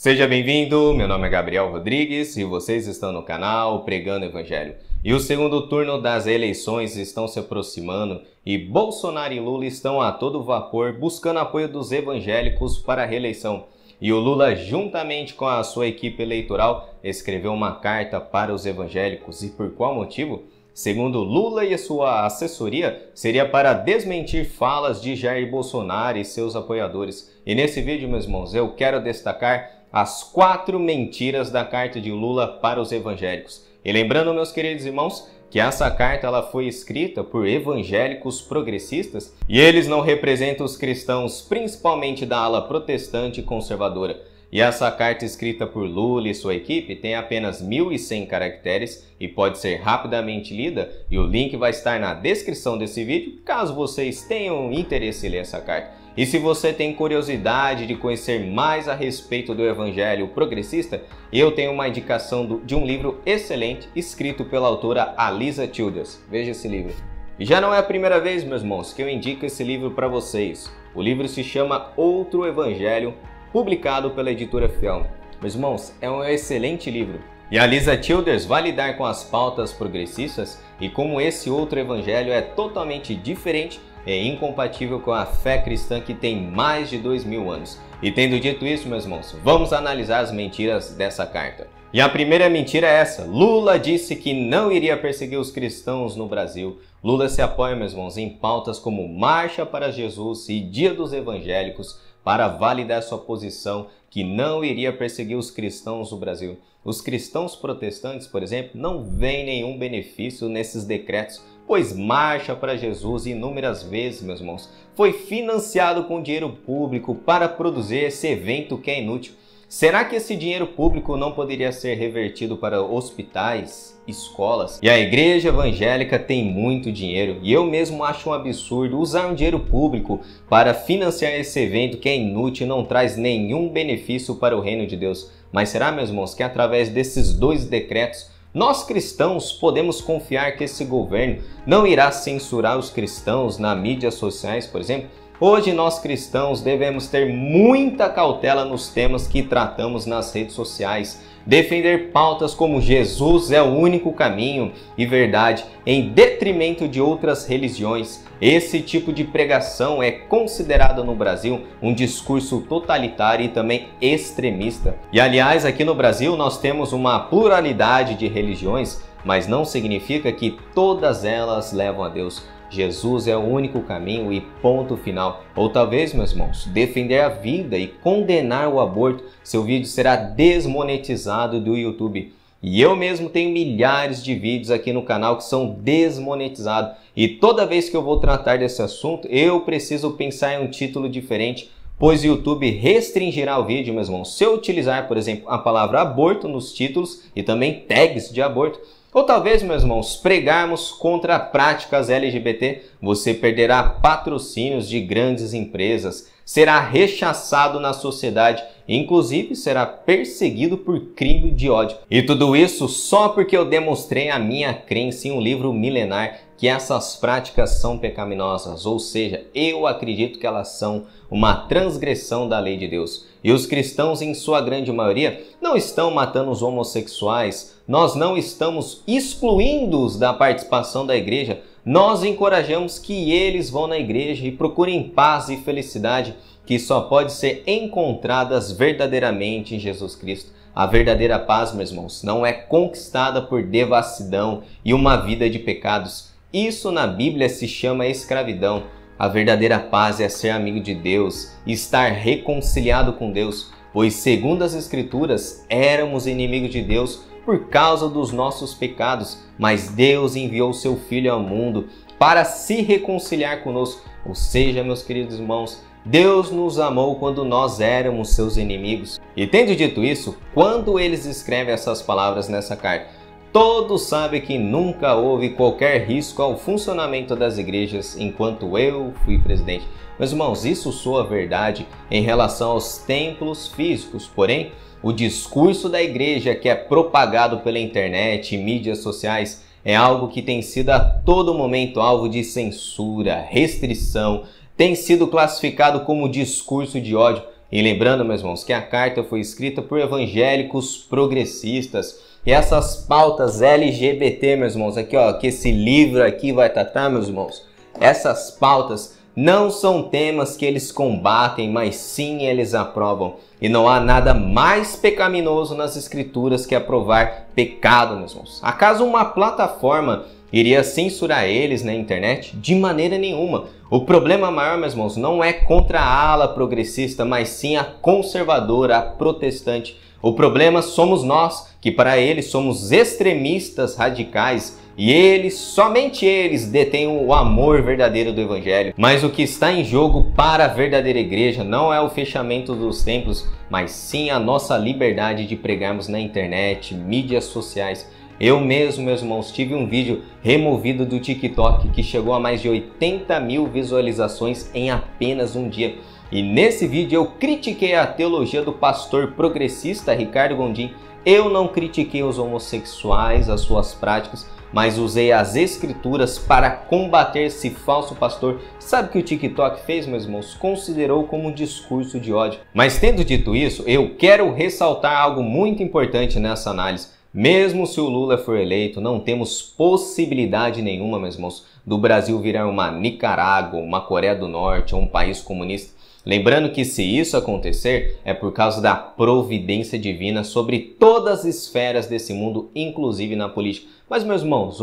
Seja bem-vindo, meu nome é Gabriel Rodrigues e vocês estão no canal Pregando o Evangelho. E o segundo turno das eleições estão se aproximando e Bolsonaro e Lula estão a todo vapor buscando apoio dos evangélicos para a reeleição. E o Lula, juntamente com a sua equipe eleitoral, escreveu uma carta para os evangélicos. E por qual motivo? Segundo Lula e a sua assessoria, seria para desmentir falas de Jair Bolsonaro e seus apoiadores. E nesse vídeo, meus irmãos, eu quero destacar as 4 mentiras da carta de Lula para os evangélicos. E lembrando, meus queridos irmãos, que essa carta ela foi escrita por evangélicos progressistas e eles não representam os cristãos, principalmente da ala protestante e conservadora. E essa carta escrita por Lula e sua equipe tem apenas 1.100 caracteres e pode ser rapidamente lida, e o link vai estar na descrição desse vídeo, caso vocês tenham interesse em ler essa carta. E se você tem curiosidade de conhecer mais a respeito do evangelho progressista, eu tenho uma indicação de um livro excelente escrito pela autora Alisa Childers. Veja esse livro. E já não é a primeira vez, meus irmãos, que eu indico esse livro para vocês. O livro se chama Outro Evangelho, publicado pela editora Fiel. Meus irmãos, é um excelente livro. E a Alisa Childers vai lidar com as pautas progressistas e como esse outro evangelho é totalmente diferente e incompatível com a fé cristã que tem mais de 2000 anos. E tendo dito isso, meus irmãos, vamos analisar as mentiras dessa carta. E a primeira mentira é essa: Lula disse que não iria perseguir os cristãos no Brasil. Lula se apoia, meus irmãos, em pautas como Marcha para Jesus e Dia dos Evangélicos para validar sua posição que não iria perseguir os cristãos no Brasil. Os cristãos protestantes, por exemplo, não veem nenhum benefício nesses decretos, pois Marcha para Jesus inúmeras vezes, meus irmãos, foi financiado com dinheiro público para produzir esse evento que é inútil. Será que esse dinheiro público não poderia ser revertido para hospitais, escolas? E a igreja evangélica tem muito dinheiro e eu mesmo acho um absurdo usar um dinheiro público para financiar esse evento que é inútil e não traz nenhum benefício para o reino de Deus. Mas será, meus irmãos, que através desses 2 decretos nós cristãos podemos confiar que esse governo não irá censurar os cristãos nas mídias sociais, por exemplo? Hoje nós cristãos devemos ter muita cautela nos temas que tratamos nas redes sociais. Defender pautas como Jesus é o único caminho e verdade em detrimento de outras religiões. Esse tipo de pregação é considerado no Brasil um discurso totalitário e também extremista. E aliás, aqui no Brasil nós temos uma pluralidade de religiões, mas não significa que todas elas levam a Deus. Jesus é o único caminho e ponto final. Ou talvez, meus irmãos, defender a vida e condenar o aborto, seu vídeo será desmonetizado do YouTube. E eu mesmo tenho milhares de vídeos aqui no canal que são desmonetizados. E toda vez que eu vou tratar desse assunto, eu preciso pensar em um título diferente, pois o YouTube restringirá o vídeo, meus irmãos, se eu utilizar, por exemplo, a palavra aborto nos títulos e também tags de aborto. Ou talvez, meus irmãos, pregarmos contra práticas LGBT, você perderá patrocínios de grandes empresas, será rechaçado na sociedade e inclusive será perseguido por crime de ódio. E tudo isso só porque eu demonstrei a minha crença em um livro milenar que essas práticas são pecaminosas, ou seja, eu acredito que elas são uma transgressão da lei de Deus. E os cristãos, em sua grande maioria, não estão matando os homossexuais, nós não estamos excluindo-os da participação da igreja, nós encorajamos que eles vão na igreja e procurem paz e felicidade que só pode ser encontradas verdadeiramente em Jesus Cristo. A verdadeira paz, meus irmãos, não é conquistada por devassidão e uma vida de pecados. Isso na Bíblia se chama escravidão. A verdadeira paz é ser amigo de Deus, estar reconciliado com Deus, pois segundo as Escrituras, éramos inimigos de Deus por causa dos nossos pecados, mas Deus enviou seu Filho ao mundo para se reconciliar conosco. Ou seja, meus queridos irmãos, Deus nos amou quando nós éramos seus inimigos. E tendo dito isso, quando eles escrevem essas palavras nessa carta, todos sabem que nunca houve qualquer risco ao funcionamento das igrejas enquanto eu fui presidente. Meus irmãos, isso soa verdade em relação aos templos físicos, porém, o discurso da igreja que é propagado pela internet e mídias sociais é algo que tem sido a todo momento alvo de censura, restrição, tem sido classificado como discurso de ódio E lembrando, meus irmãos, que a carta foi escrita por evangélicos progressistas. E essas pautas LGBT, meus irmãos, aqui ó, que esse livro aqui vai tratar, meus irmãos, essas pautas não são temas que eles combatem, mas sim eles aprovam. E não há nada mais pecaminoso nas escrituras que aprovar pecado, meus irmãos. Acaso uma plataforma iria censurar eles na internet? De maneira nenhuma. O problema maior, meus irmãos, não é contra a ala progressista, mas sim a conservadora, a protestante. O problema somos nós, que para eles somos extremistas radicais e eles, somente eles, detêm o amor verdadeiro do Evangelho. Mas o que está em jogo para a verdadeira igreja não é o fechamento dos templos, mas sim a nossa liberdade de pregarmos na internet, mídias sociais. Eu mesmo, meus irmãos, tive um vídeo removido do TikTok que chegou a mais de 80 mil visualizações em apenas um dia. E nesse vídeo eu critiquei a teologia do pastor progressista Ricardo Gondim. Eu não critiquei os homossexuais, as suas práticas, mas usei as escrituras para combater esse falso pastor. Sabe o que o TikTok fez, meus irmãos? Considerou como um discurso de ódio. Mas tendo dito isso, eu quero ressaltar algo muito importante nessa análise. Mesmo se o Lula for eleito, não temos possibilidade nenhuma, meus irmãos, do Brasil virar uma Nicarágua, uma Coreia do Norte ou um país comunista. Lembrando que se isso acontecer, é por causa da providência divina sobre todas as esferas desse mundo, inclusive na política. Mas, meus irmãos,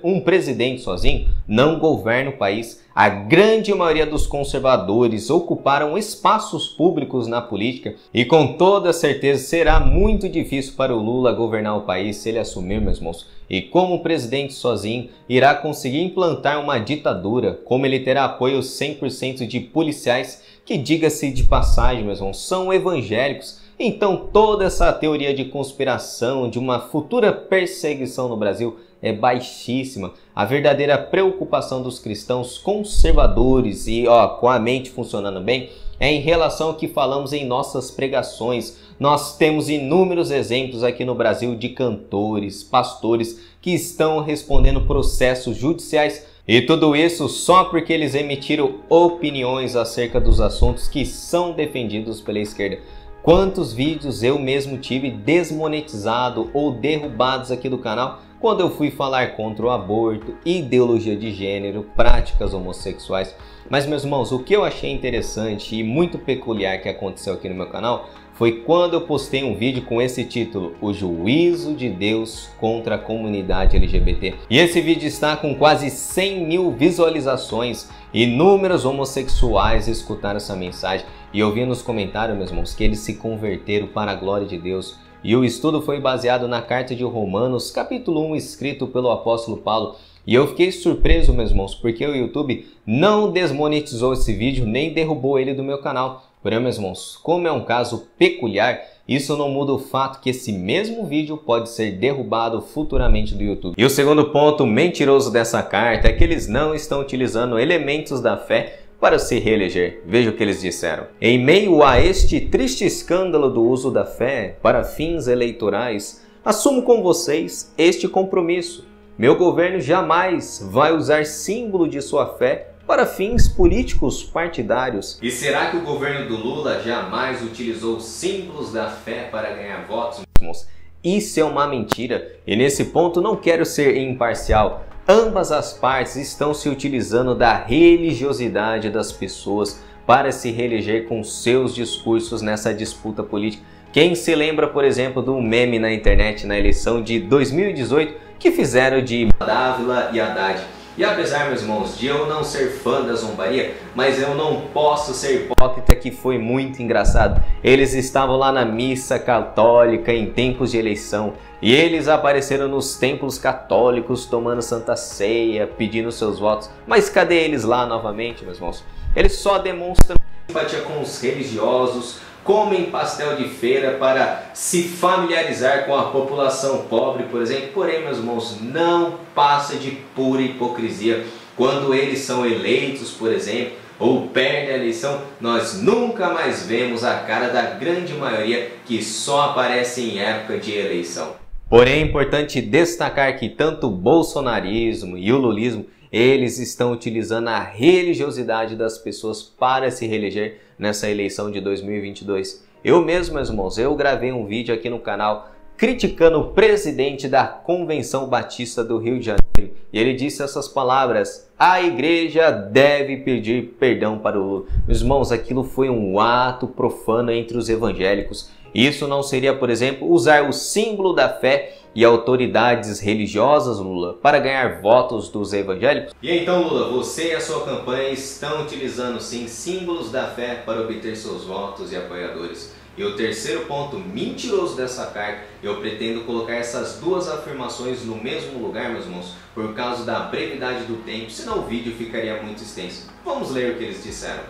um presidente sozinho não governa o país. A grande maioria dos conservadores ocuparam espaços públicos na política e com toda certeza será muito difícil para o Lula governar o país se ele assumir, meus irmãos. E como presidente sozinho, irá conseguir implantar uma ditadura, como ele terá apoio 100% de policiais que, diga-se de passagem, meus irmãos, são evangélicos. Então toda essa teoria de conspiração, de uma futura perseguição no Brasil é baixíssima. A verdadeira preocupação dos cristãos conservadores e com a mente funcionando bem é em relação ao que falamos em nossas pregações. Nós temos inúmeros exemplos aqui no Brasil de cantores, pastores que estão respondendo processos judiciais. E tudo isso só porque eles emitiram opiniões acerca dos assuntos que são defendidos pela esquerda. Quantos vídeos eu mesmo tive desmonetizado ou derrubados aqui do canal quando eu fui falar contra o aborto, ideologia de gênero, práticas homossexuais. Mas, meus irmãos, o que eu achei interessante e muito peculiar que aconteceu aqui no meu canal foi quando eu postei um vídeo com esse título, O Juízo de Deus contra a Comunidade LGBT. E esse vídeo está com quase 100 mil visualizações. Inúmeros homossexuais escutaram essa mensagem e eu vi nos comentários, meus irmãos, que eles se converteram para a glória de Deus. E o estudo foi baseado na carta de Romanos, capítulo 1, escrito pelo apóstolo Paulo. E eu fiquei surpreso, meus irmãos, porque o YouTube não desmonetizou esse vídeo, nem derrubou ele do meu canal. Porém, meus irmãos, como é um caso peculiar, isso não muda o fato que esse mesmo vídeo pode ser derrubado futuramente do YouTube. E o segundo ponto mentiroso dessa carta é que eles não estão utilizando elementos da fé para se reeleger. Veja o que eles disseram. Em meio a este triste escândalo do uso da fé para fins eleitorais, assumo com vocês este compromisso. Meu governo jamais vai usar símbolo de sua fé para fins políticos partidários. E será que o governo do Lula jamais utilizou símbolos da fé para ganhar votos, meus irmãos? Isso é uma mentira. E nesse ponto não quero ser imparcial. Ambas as partes estão se utilizando da religiosidade das pessoas para se reeleger com seus discursos nessa disputa política. Quem se lembra, por exemplo, do meme na internet na eleição de 2018 que fizeram de Dávila e Haddad? E apesar, meus irmãos, de eu não ser fã da zombaria, mas eu não posso ser hipócrita que foi muito engraçado. Eles estavam lá na missa católica em tempos de eleição e eles apareceram nos templos católicos tomando santa ceia, pedindo seus votos. Mas cadê eles lá novamente, meus irmãos? Eles só demonstram simpatia com os religiosos, comem pastel de feira para se familiarizar com a população pobre, por exemplo. Porém, meus irmãos, não passa de pura hipocrisia. Quando eles são eleitos, por exemplo, ou perdem a eleição, nós nunca mais vemos a cara da grande maioria que só aparece em época de eleição. Porém, é importante destacar que tanto o bolsonarismo e o lulismo, eles estão utilizando a religiosidade das pessoas para se reeleger. nessa eleição de 2022. Eu mesmo, meus irmãos, eu gravei um vídeo aqui no canal criticando o presidente da Convenção Batista do Rio de Janeiro. E ele disse essas palavras: a igreja deve pedir perdão para o Lula. Meus irmãos, aquilo foi um ato profano entre os evangélicos. Isso não seria, por exemplo, usar o símbolo da fé e autoridades religiosas, Lula, para ganhar votos dos evangélicos? E então, Lula, você e a sua campanha estão utilizando sim símbolos da fé para obter seus votos e apoiadores. E o terceiro ponto mentiroso dessa carta, eu pretendo colocar essas duas afirmações no mesmo lugar, meus irmãos, por causa da brevidade do tempo, senão o vídeo ficaria muito extenso. Vamos ler o que eles disseram.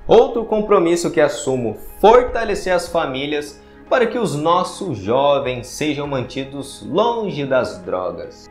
Outro compromisso que assumo: fortalecer as famílias para que os nossos jovens sejam mantidos longe das drogas.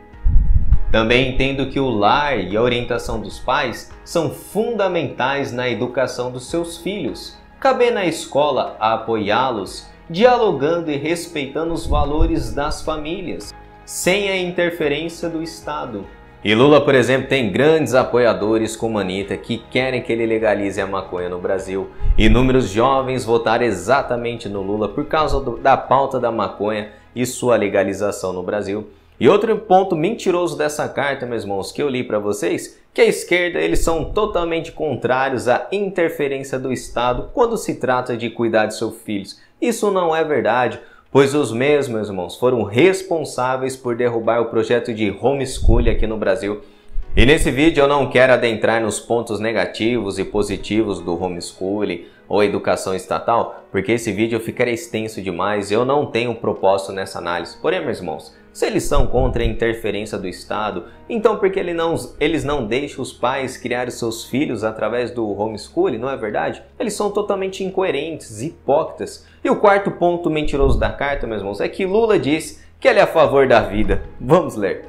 Também entendo que o lar e a orientação dos pais são fundamentais na educação dos seus filhos. Cabe na escola apoiá-los, dialogando e respeitando os valores das famílias, sem a interferência do Estado. E Lula, por exemplo, tem grandes apoiadores como Anitta que querem que ele legalize a maconha no Brasil. Inúmeros jovens votaram exatamente no Lula por causa da pauta da maconha e sua legalização no Brasil. E outro ponto mentiroso dessa carta, meus irmãos, que eu li para vocês, que a esquerda, eles são totalmente contrários à interferência do Estado quando se trata de cuidar de seus filhos. Isso não é verdade, pois os mesmos, meus irmãos, foram responsáveis por derrubar o projeto de homeschooling aqui no Brasil. E nesse vídeo eu não quero adentrar nos pontos negativos e positivos do homeschooling ou educação estatal, porque esse vídeo ficaria extenso demais e eu não tenho propósito nessa análise. Porém, meus irmãos, se eles são contra a interferência do Estado, então por que eles não deixam os pais criar seus filhos através do homeschooling, não é verdade? Eles são totalmente incoerentes, hipócritas. E o quarto ponto mentiroso da carta, meus irmãos, é que Lula disse que ele é a favor da vida. Vamos ler.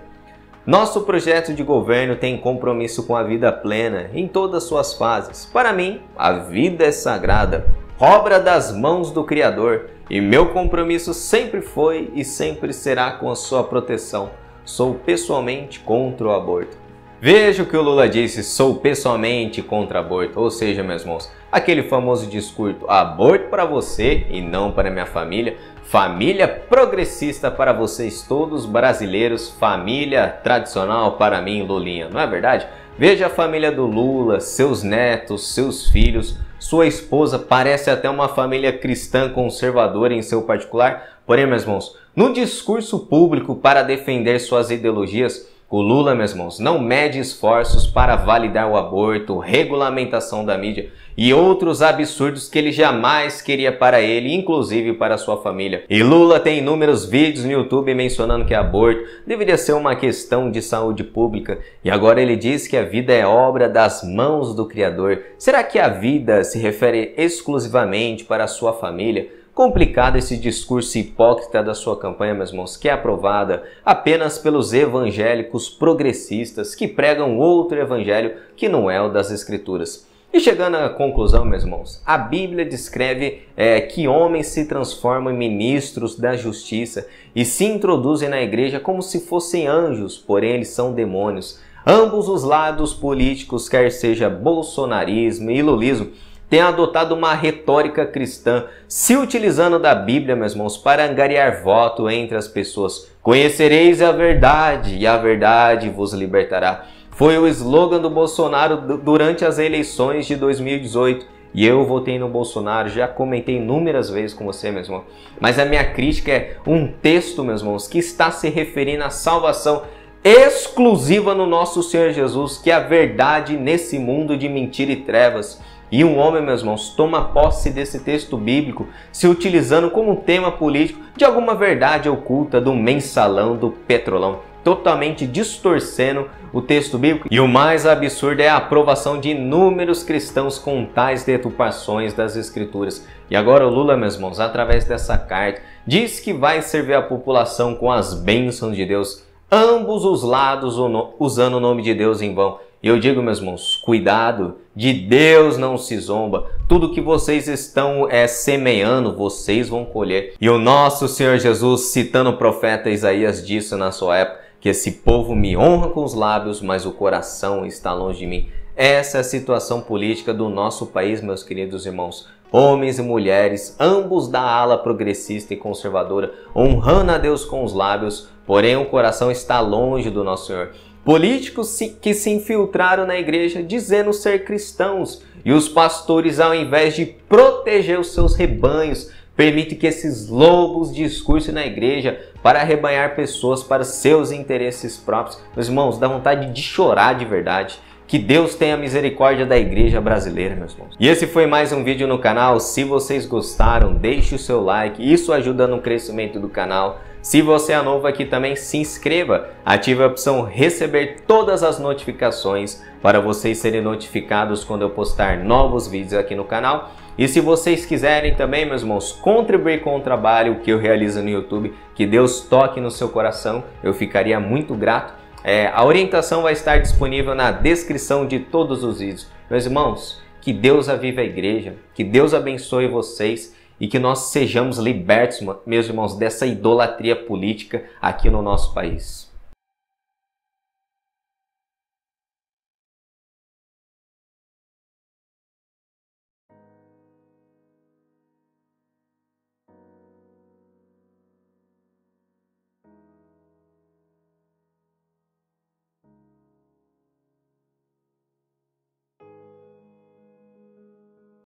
Nosso projeto de governo tem compromisso com a vida plena em todas suas fases. Para mim, a vida é sagrada, obra das mãos do Criador, e meu compromisso sempre foi e sempre será com a sua proteção. Sou pessoalmente contra o aborto. Veja o que o Lula disse: sou pessoalmente contra o aborto. Ou seja, meus irmãos, aquele famoso discurso: aborto para você e não para minha família. Família progressista para vocês todos brasileiros, família tradicional para mim, Lulinha, não é verdade? Veja a família do Lula, seus netos, seus filhos, sua esposa, parece até uma família cristã conservadora em seu particular. Porém, meus irmãos, no discurso público para defender suas ideologias, o Lula, meus irmãos, não mede esforços para validar o aborto, regulamentação da mídia e outros absurdos que ele jamais queria para ele, inclusive para sua família. E Lula tem inúmeros vídeos no YouTube mencionando que aborto deveria ser uma questão de saúde pública, e agora ele diz que a vida é obra das mãos do Criador. Será que a vida se refere exclusivamente para a sua família? Complicado esse discurso hipócrita da sua campanha, meus irmãos, que é aprovada apenas pelos evangélicos progressistas que pregam outro evangelho que não é o das Escrituras. E chegando à conclusão, meus irmãos, a Bíblia descreve que homens se transformam em ministros da justiça e se introduzem na igreja como se fossem anjos, porém eles são demônios. Ambos os lados políticos, quer seja bolsonarismo e lulismo, tem adotado uma retórica cristã, se utilizando da Bíblia, meus irmãos, para angariar voto entre as pessoas. Conhecereis a verdade, e a verdade vos libertará. Foi o slogan do Bolsonaro durante as eleições de 2018. E eu votei no Bolsonaro, já comentei inúmeras vezes com você, meu irmão. Mas a minha crítica é um texto, meus irmãos, que está se referindo à salvação exclusiva no nosso Senhor Jesus, que é a verdade nesse mundo de mentira e trevas. E um homem, meus irmãos, toma posse desse texto bíblico, se utilizando como tema político de alguma verdade oculta do mensalão do petrolão, totalmente distorcendo o texto bíblico. E o mais absurdo é a aprovação de inúmeros cristãos com tais deturpações das Escrituras. E agora o Lula, meus irmãos, através dessa carta, diz que vai servir a população com as bênçãos de Deus, ambos os lados usando o nome de Deus em vão. E eu digo, meus irmãos, cuidado, de Deus não se zomba. Tudo que vocês estão semeando, vocês vão colher. E o nosso Senhor Jesus, citando o profeta Isaías, disse na sua época que esse povo me honra com os lábios, mas o coração está longe de mim. Essa é a situação política do nosso país, meus queridos irmãos. Homens e mulheres, ambos da ala progressista e conservadora, honrando a Deus com os lábios, porém o coração está longe do nosso Senhor. Políticos que se infiltraram na igreja dizendo ser cristãos, e os pastores, ao invés de proteger os seus rebanhos, permitem que esses lobos discursem na igreja para arrebanhar pessoas para seus interesses próprios. Meus irmãos, dá vontade de chorar de verdade. Que Deus tenha misericórdia da igreja brasileira, meus irmãos. E esse foi mais um vídeo no canal. Se vocês gostaram, deixe o seu like. Isso ajuda no crescimento do canal. Se você é novo aqui também, se inscreva. Ative a opção receber todas as notificações para vocês serem notificados quando eu postar novos vídeos aqui no canal. E se vocês quiserem também, meus irmãos, contribuir com o trabalho que eu realizo no YouTube, que Deus toque no seu coração, eu ficaria muito grato. A orientação vai estar disponível na descrição de todos os vídeos. Meus irmãos, que Deus avive a igreja, que Deus abençoe vocês e que nós sejamos libertos, meus irmãos, dessa idolatria política aqui no nosso país.